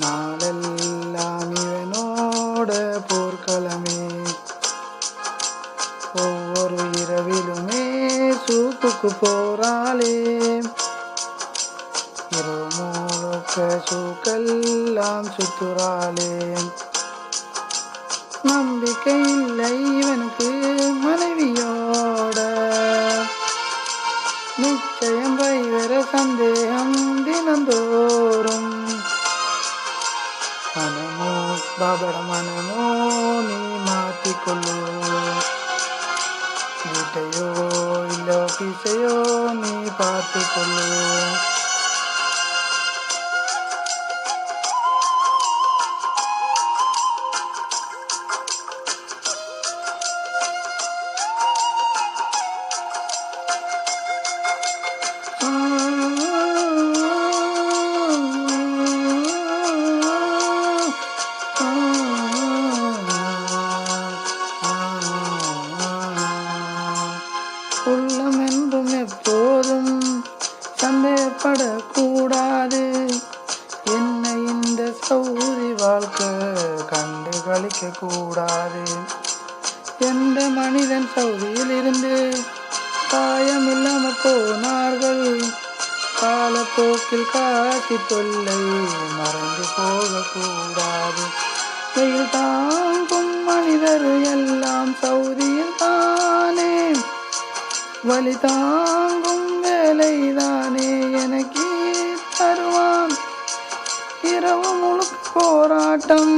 நாளெல்லாம் இவனோட போர்க்களமே. ஒவ்வொரு இரவிலுமே சூப்புக்கு போறாளே. இரவு முழுக்க சூக்கெல்லாம் சுத்துறாளே. நம்பிக்கை இல்லை இவனுக்கு மனைவியோட. நிச்சயம் வைவர சந்தேகம் தினந்தோறும். மனமோ பாபட மனமோ நீ மாற்றிக்கொள்ளு. வீட்டையோ இல்ல ஆபீஸையோ நீ பார்த்துக்கொள்ளு. உள்ளம் என்றும் எப்போதும் சந்தேகப்படக்கூடாது. என்னை இந்த சௌரி வாழ்க்கை கண்டு கழிக்க கூடாது. எந்த மனிதன் சௌரியில் இருந்து காயமில்லாம போனார்கள். காலப்போக்கில் காசி தொல்லை மறைந்து போகக்கூடாது. வெயில் தாங்கும் மனிதர் எல்லாம் சௌரியில் தானே. வலி தாங்கும் வேலைதானே எனக்கு தருவான். இரவு முழுக்க போராட்டம்.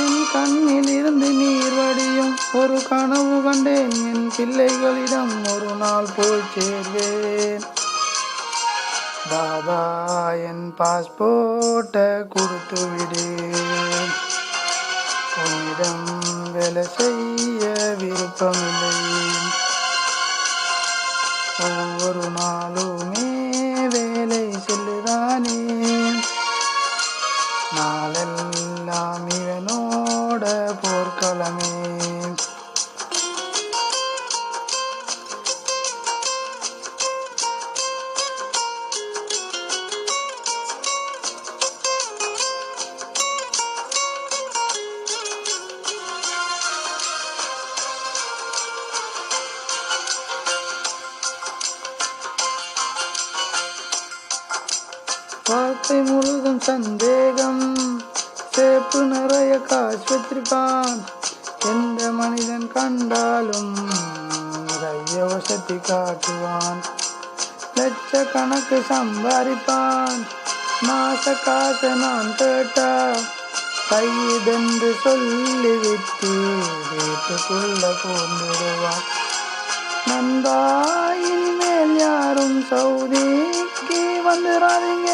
என் கண்ணில் இருந்து நீர் வடியும். ஒரு கனவு கண்டேன், என் பிள்ளைகளிடம் ஒரு நாள் போய் சேர்வேன். தாதா என் பாஸ்போர்ட்டை கொடுத்து விடு. உன்னிடம் வேலை செய்ய விருப்பமில்லை. ஒவ்வொரு நாளுமே வேலை செல்லுதானே. நாளெல்லாம் இவனோட போர்க்களமே. வாழ்க்கை முழுதும் சந்தேகம். சேப்பு நிறைய காசு வச்சிருப்பான். எந்த மனிதன் கண்டாலும் நிறைய வசதி காட்டுவான். லட்சக்கணக்கு சம்பாதிப்பான். மாச காசை நான் கேட்டா கைதென்று சொல்லிவிட்டு வீட்டுக்குள்ள போந்துடுவான். நண்பா இனிமேல் யாரும் சௌதிக்கு வந்துடாதீங்க.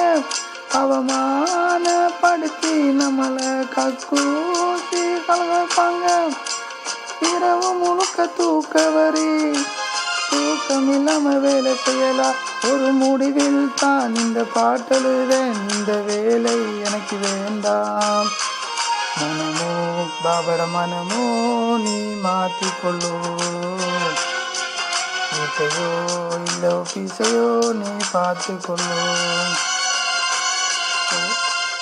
அவமானப்படுத்தி நம்மளை கக்கூசி கலப்பாங்க. இரவு முழுக்க தூக்க வரி. தூக்கம் இல்லாம வேலை செய்யலாம். ஒரு முடிவில் தான் இந்த பாட்டெழுதேன். இந்த வேலை எனக்கு வேண்டாம். மனமோ பாபட மனமோ நீ மாற்றிக்கொள்ளு. வீட்டையோ இல்ல ஆபீஸையோ நீ பார்த்துக்கொள்ளு.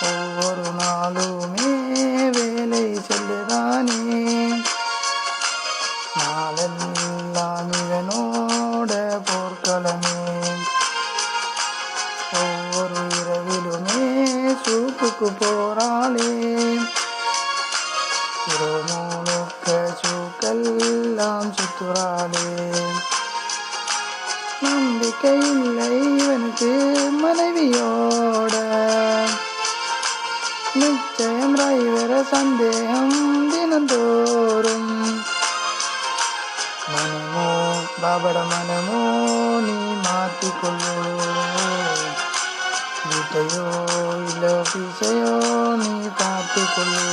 ஒவ்வொரு நாளுமே வேலை செல்லுதானே. நாளெல்லாம் இவனோட போர்க்களமே. ஒவ்வொரு இரவிலுமே சூப்புக்கு போறாளே. இரவு முழுக்க சூக்கெல்லாம் சுத்துறாளே. நம்பிக்கை இல்லை இவனுக்கு மனைவியோட. நிச்சயம் வைவர சந்தேகம் தினந்தோறும். மனமோ பாபட மனமோ நீ மாற்றிக்கொள்ளு. வீட்டையோ இல்ல ஆபீஸையோ நீ பார்த்துக்கொள்ளு.